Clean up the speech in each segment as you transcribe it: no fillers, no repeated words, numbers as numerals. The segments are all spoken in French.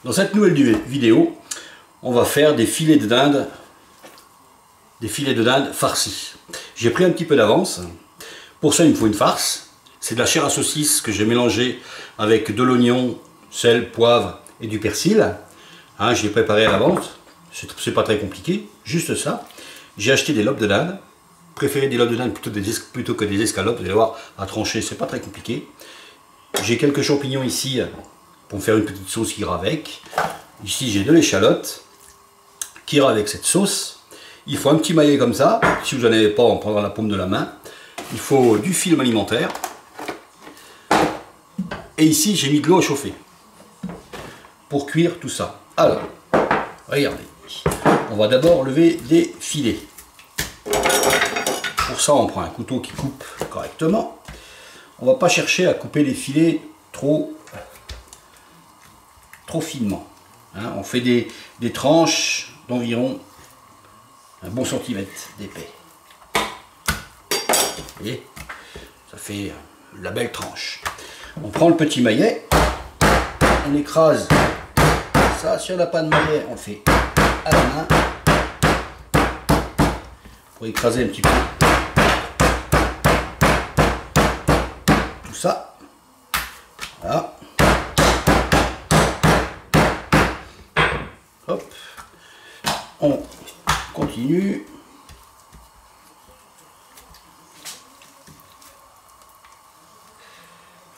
Dans cette nouvelle vidéo, on va faire des filets de dinde farcis. J'ai pris un petit peu d'avance. Pour ça, il me faut une farce. C'est de la chair à saucisse que j'ai mélangée avec de l'oignon, sel, poivre et du persil. Hein, je l'ai préparé à l'avance. C'est pas très compliqué, juste ça. J'ai acheté des lobes de dinde. Préférez des lobes de dinde plutôt que des escalopes. Vous allez voir, à trancher, c'est pas très compliqué. J'ai quelques champignons ici pour me faire une petite sauce qui ira avec. Ici, j'ai de l'échalote qui ira avec cette sauce. Il faut un petit maillet comme ça. Si vous n'en avez pas, on prendra la paume de la main. Il faut du film alimentaire. Et ici, j'ai mis de l'eau à chauffer pour cuire tout ça. Alors, regardez. On va d'abord lever des filets. Pour ça, on prend un couteau qui coupe correctement. On ne va pas chercher à couper les filets trop finement. Hein, on fait des tranches d'environ un bon centimètre d'épais. Vous voyez, ça fait la belle tranche. On prend le petit maillet, on écrase ça. Si on n'a pas de maillet, on le fait à la main pour écraser un petit peu tout ça. Voilà. Hop, on continue.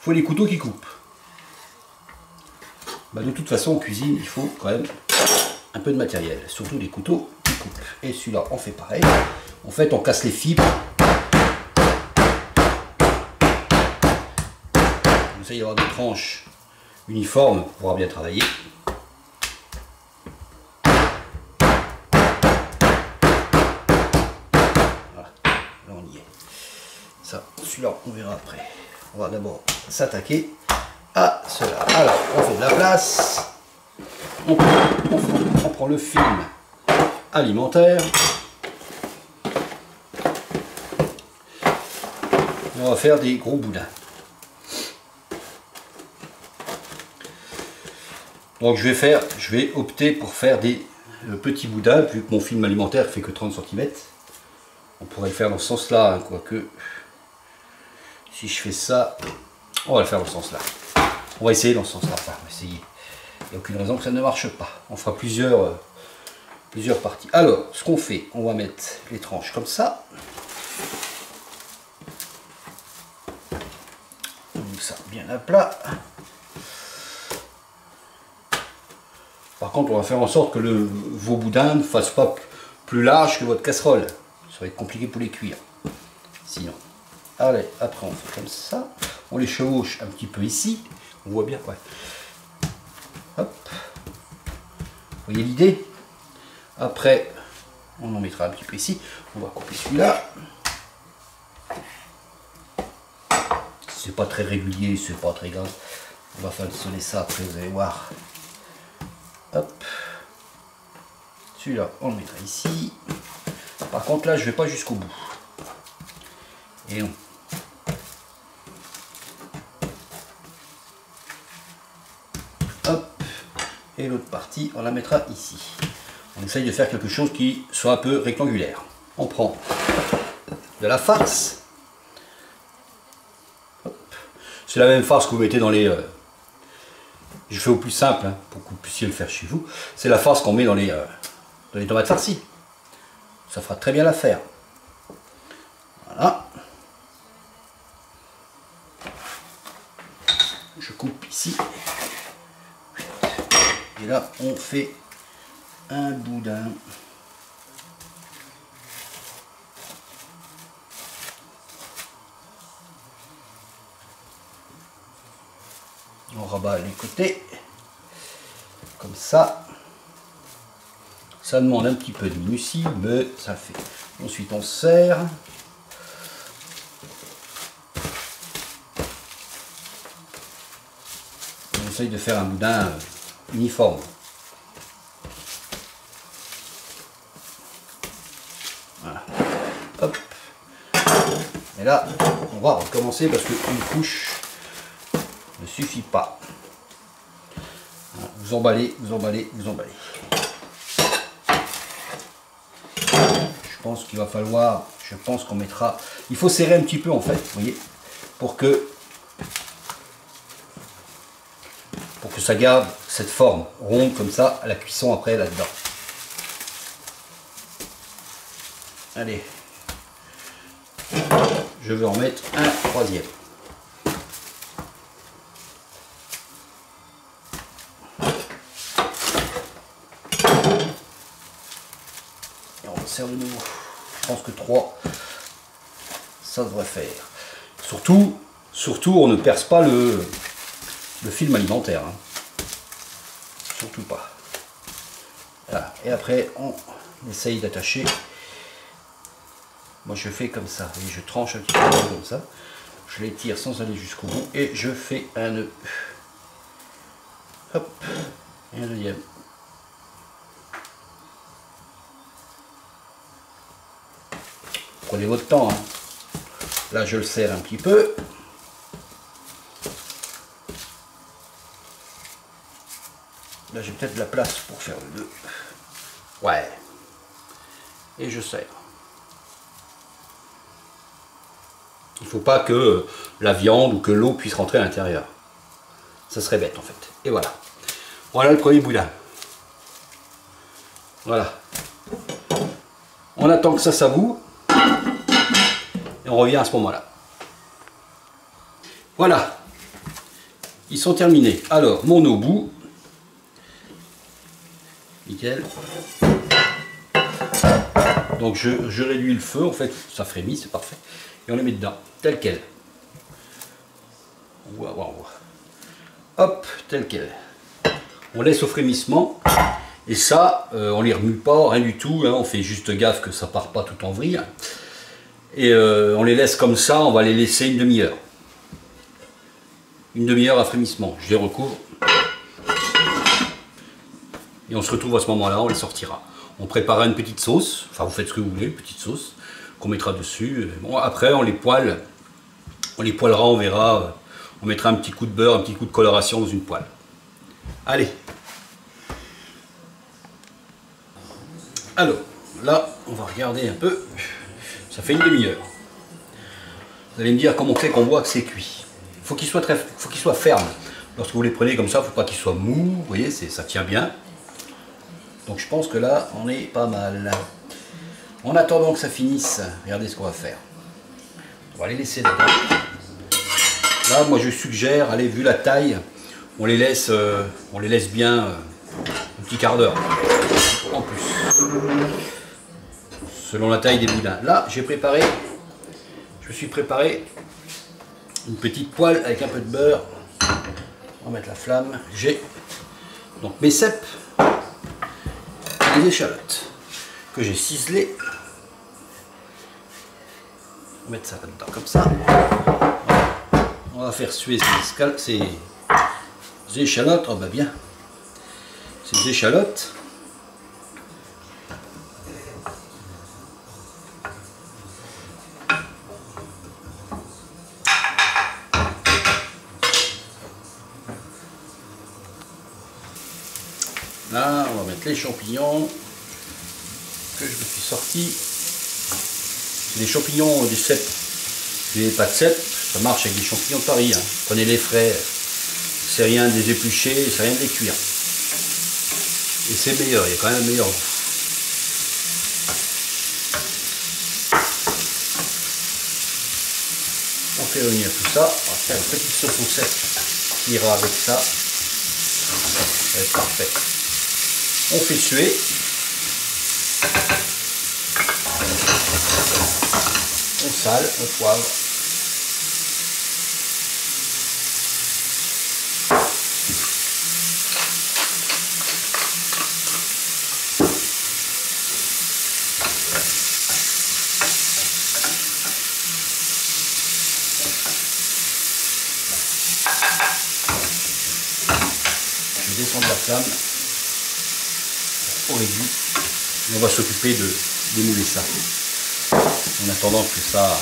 Il faut les couteaux qui coupent. Bah, de toute façon, en cuisine, il faut quand même un peu de matériel, surtout des couteaux qui coupent. Et celui-là, on fait pareil. En fait, on casse les fibres. On essaye d'avoir des tranches uniformes pour pouvoir bien travailler. Ça, celui-là, on verra après. On va d'abord s'attaquer à cela. Alors, on fait de la place. On prend le film alimentaire. Et on va faire des gros boudins. Donc je vais opter pour faire des petits boudins, vu que mon film alimentaire fait que 30 cm. On pourrait le faire dans ce sens-là, hein, quoique... Si je fais ça, on va le faire dans ce sens-là. On va essayer dans ce sens-là. Enfin, on va essayer. Il n'y a aucune raison que ça ne marche pas. On fera plusieurs parties. Alors, ce qu'on fait, on va mettre les tranches comme ça. Comme ça, bien à plat. Par contre, on va faire en sorte que vos boudins ne fassent pas plus large que votre casserole. Ça va être compliqué pour les cuire. Sinon. Allez, après on fait comme ça, on les chevauche un petit peu ici, on voit bien, ouais. Hop, vous voyez l'idée? Après, on en mettra un petit peu ici, on va couper celui-là. C'est pas très régulier, c'est pas très grave, on va façonner ça après, vous allez voir. Hop, celui-là, on le mettra ici. Par contre là, je vais pas jusqu'au bout. Et on... Hop, et l'autre partie, on la mettra ici. On essaye de faire quelque chose qui soit un peu rectangulaire. On prend de la farce. C'est la même farce que vous mettez dans les... Je fais au plus simple, hein, pour que vous puissiez le faire chez vous. C'est la farce qu'on met dans les tomates farcies. Ça fera très bien l'affaire. Voilà. Je coupe ici. Et là, on fait un boudin. On rabat les côtés. Comme ça. Ça demande un petit peu de minutie, mais ça le fait. Ensuite, on serre. On essaye de faire un boudin uniforme. Voilà. Hop. Et là, on va recommencer parce qu'une couche ne suffit pas. vous emballez, vous emballez, vous emballez. Je pense qu'il va falloir, je pense qu'on mettra, il faut serrer un petit peu en fait, vous voyez, pour que ça garde cette forme ronde comme ça à la cuisson après là-dedans. Allez, je vais en mettre un troisième. Et on serre de nouveau. Je pense que 3, ça devrait faire. Surtout, on ne perce pas le film alimentaire. Hein. Surtout pas. Voilà. Et après, on essaye d'attacher. Moi, je fais comme ça. Et je tranche un petit peu comme ça. Je l'étire sans aller jusqu'au bout. Et je fais un nœud. Hop. Et un deuxième. Prenez votre temps. Hein. Là, je le serre un petit peu. Là, j'ai peut-être de la place pour faire le nœud. Ouais. Et je serre. Il ne faut pas que la viande ou que l'eau puisse rentrer à l'intérieur. Ça serait bête en fait. Et voilà. Voilà le premier boudin. Voilà. On attend que ça s'avoue. Et on revient à ce moment-là. Voilà. Ils sont terminés. Alors, mon eau bout. Nickel. Donc je réduis le feu, en fait, ça frémit, c'est parfait. Et on les met dedans, tel quel. On voit. Hop, tel quel. On laisse au frémissement. Et ça, on les remue pas, rien du tout. Hein, on fait juste gaffe que ça part pas tout en vrille. Et on les laisse comme ça, on va les laisser une demi-heure. Une demi-heure à frémissement. Je les recouvre. Et on se retrouve à ce moment-là, on les sortira. On préparera une petite sauce, enfin vous faites ce que vous voulez, une petite sauce qu'on mettra dessus. Bon, après on les poêlera, on verra, on mettra un petit coup de beurre, un petit coup de coloration dans une poêle. Allez. Alors, là, on va regarder un peu. Ça fait une demi-heure. Vous allez me dire comment on fait qu'on voit que c'est cuit. Il faut qu'il soit ferme. Lorsque vous les prenez comme ça, il ne faut pas qu'il soit mou, vous voyez, ça tient bien. Donc je pense que là, on est pas mal. En attendant que ça finisse, regardez ce qu'on va faire. On va les laisser dedans. Là, moi je suggère, allez, vu la taille, on les laisse bien un petit quart d'heure. En plus. Selon la taille des boudins. Là, je me suis préparé une petite poêle avec un peu de beurre. On va mettre la flamme. J'ai donc mes cèpes. Des échalotes que j'ai ciselées. On va mettre ça là-dedans comme ça. On va faire suer ces échalotes. Oh bah bien. Ces échalotes. Là, on va mettre les champignons que je me suis sorti. C'est des champignons du cèpe. Si vous n'avez pas de cèpe, ça marche avec des champignons de Paris. Hein. Prenez les frais, c'est rien de les éplucher, c'est rien de les cuire. Et c'est meilleur, il y a quand même un meilleur goût. On fait réunir tout ça. On va faire une petite sauce au cèpe qui ira avec ça. Ça va être parfait. On fait suer. On sale, on poivre. Je descends de la flamme. Au réduit. Et on va s'occuper de démouler ça. En attendant que ça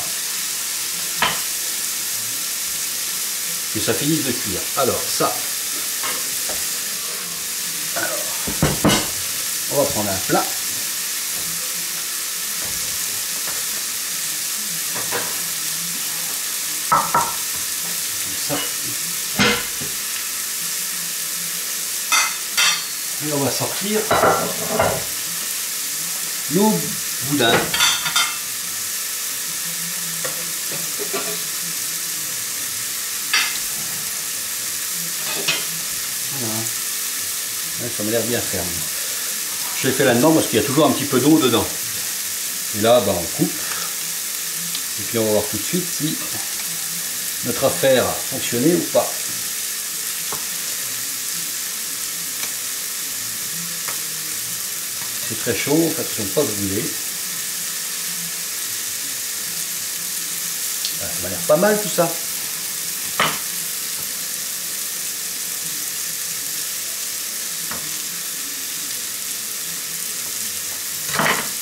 finisse de cuire. Alors ça, On va prendre un plat. Comme ça. Et on va sortir nos boudins. Voilà. Ouais, ça m'a l'air bien ferme. Je l'ai fait là-dedans parce qu'il y a toujours un petit peu d'eau dedans. Et là, on coupe. Et puis on va voir tout de suite si notre affaire a fonctionné ou pas. C'est très chaud, attention de ne pas brûler. Ça m'a l'air pas mal tout ça.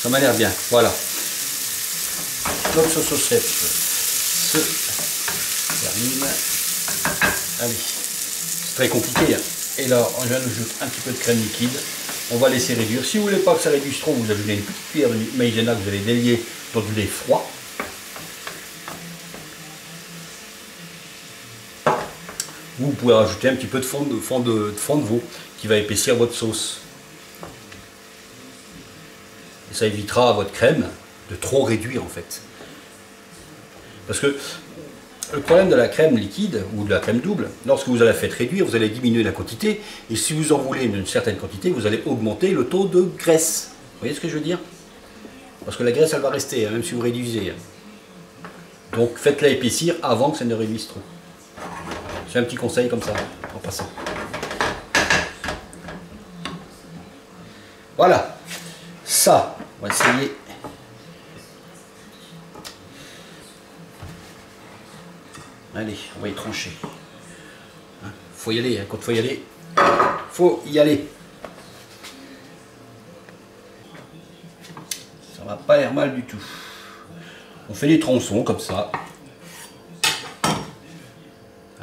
Ça m'a l'air bien, voilà. Notre sauce au cèpe se termine. Allez, c'est très compliqué. Hein. Et là, on vient d'ajouter un petit peu de crème liquide. On va laisser réduire. Si vous ne voulez pas que ça réduise trop, vous ajoutez une petite cuillère de maïzena que vous allez délier dans du lait froid. Vous pouvez rajouter un petit peu de fond de veau qui va épaissir votre sauce. Et ça évitera à votre crème de trop réduire en fait. Parce que le problème de la crème liquide ou de la crème double, lorsque vous allez la faire réduire, vous allez diminuer la quantité. Et si vous en voulez une certaine quantité, vous allez augmenter le taux de graisse. Vous voyez ce que je veux dire? Parce que la graisse, elle va rester, hein, même si vous réduisez. Donc faites-la épaissir avant que ça ne réduise trop. C'est un petit conseil comme ça, en passant. Voilà. Ça, on va essayer. Allez, on va y trancher. Faut y aller, hein. Quand il faut y aller, faut y aller. Ça va pas l'air mal du tout. On fait des tronçons comme ça.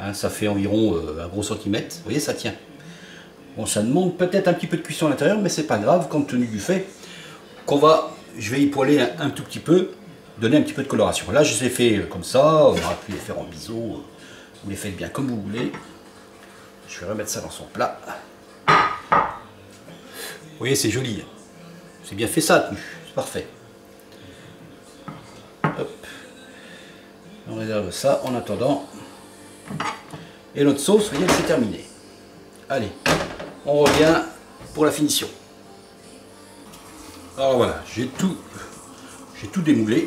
Hein, ça fait environ un gros centimètre. Vous voyez, ça tient. Bon, ça demande peut-être un petit peu de cuisson à l'intérieur, mais c'est pas grave, compte tenu du fait je vais y poêler un tout petit peu, donner un petit peu de coloration. Là, je les ai fait comme ça, on aura pu les faire en biseau, vous les faites bien comme vous voulez. Je vais remettre ça dans son plat. Vous voyez, c'est joli. C'est bien fait ça, c'est parfait. Hop. On réserve ça en attendant. Et notre sauce, vous voyez, c'est terminé. Allez, on revient pour la finition. Alors voilà, j'ai tout démoulé,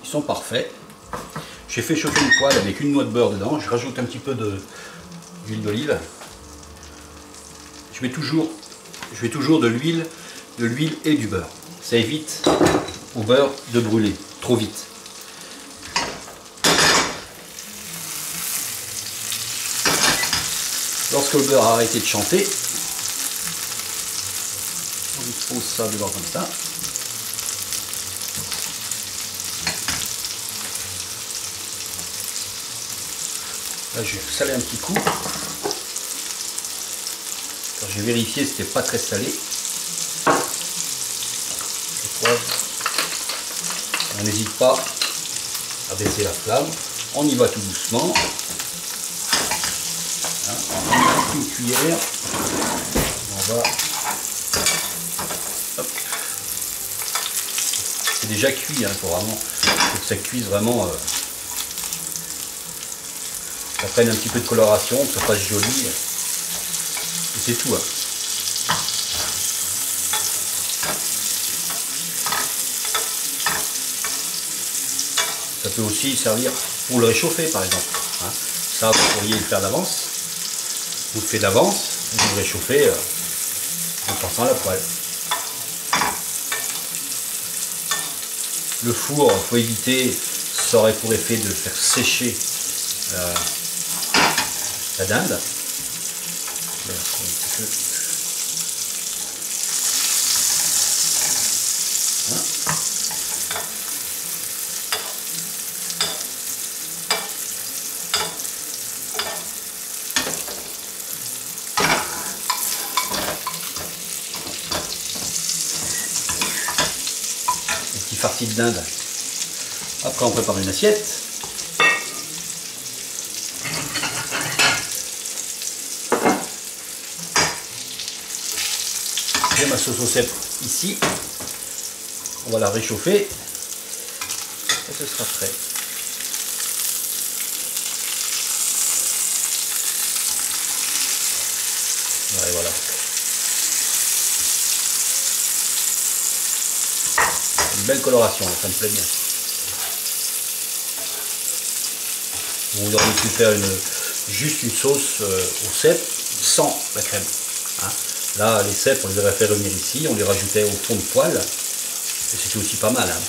ils sont parfaits. J'ai fait chauffer une poêle avec une noix de beurre dedans, je rajoute un petit peu d'huile d'olive. Je mets toujours de l'huile et du beurre. Ça évite au beurre de brûler trop vite. Lorsque le beurre a arrêté de chanter, on dispose ça dedans comme ça. Là, je vais saler un petit coup. Quand j'ai vérifié, c'était pas très salé. Le poivre. On n'hésite pas à baisser la flamme. On y va tout doucement. Hein, une cuillère. On va. C'est déjà cuit, hein, faut que ça cuise vraiment. Ça prenne un petit peu de coloration, que ça fasse joli. Et c'est tout. Hein. Ça peut aussi servir pour le réchauffer, par exemple. Hein. Ça, vous pourriez le faire d'avance. Vous le faites d'avance, vous le réchauffez en passant à la poêle. Le four, il faut éviter, ça aurait pour effet de faire sécher la dinde. partie de dinde. Après on prépare une assiette. J'ai ma sauce au cèpe ici. On va la réchauffer et ce sera prêt. Ouais, voilà. Une belle coloration, ça me plaît bien. Vous auriez pu faire juste une sauce au cèpe sans la crème. Hein. Là, les cèpes, on les aurait fait revenir ici, on les rajoutait au fond de poêle. Et c'était aussi pas mal. Hein.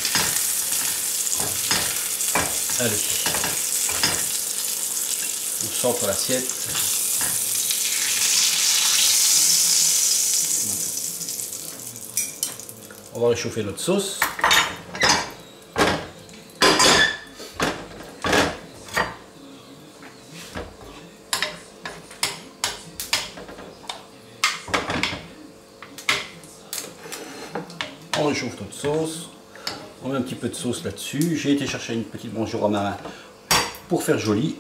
Allez. On centre l'assiette. On va réchauffer notre sauce. On réchauffe notre sauce. On met un petit peu de sauce là-dessus. J'ai été chercher une petite branche de romarin pour faire joli.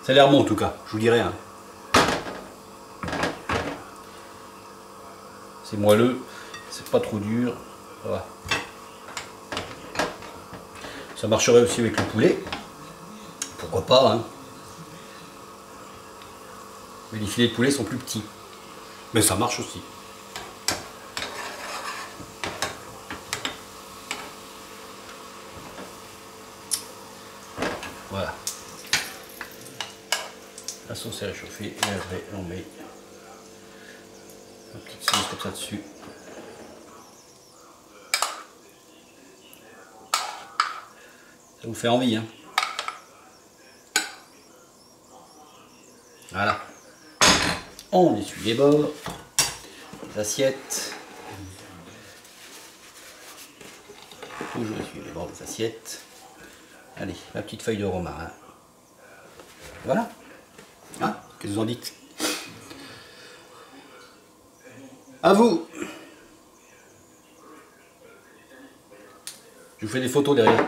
Ça a l'air bon en tout cas, je vous dirai. Hein. C'est moelleux, c'est pas trop dur. Voilà. Ça marcherait aussi avec le poulet. Pourquoi pas, hein. Mais les filets de poulet sont plus petits. Mais ça marche aussi. Voilà. La sauce est réchauffée et après on met une petite sauce comme ça dessus. Ça vous fait envie, hein? Voilà. On essuie les bords, les assiettes. Toujours essuyer les bords des assiettes. Allez, ma petite feuille de romarin. Voilà. Hein? Qu'est-ce que vous en dites? À vous! Je vous fais des photos derrière.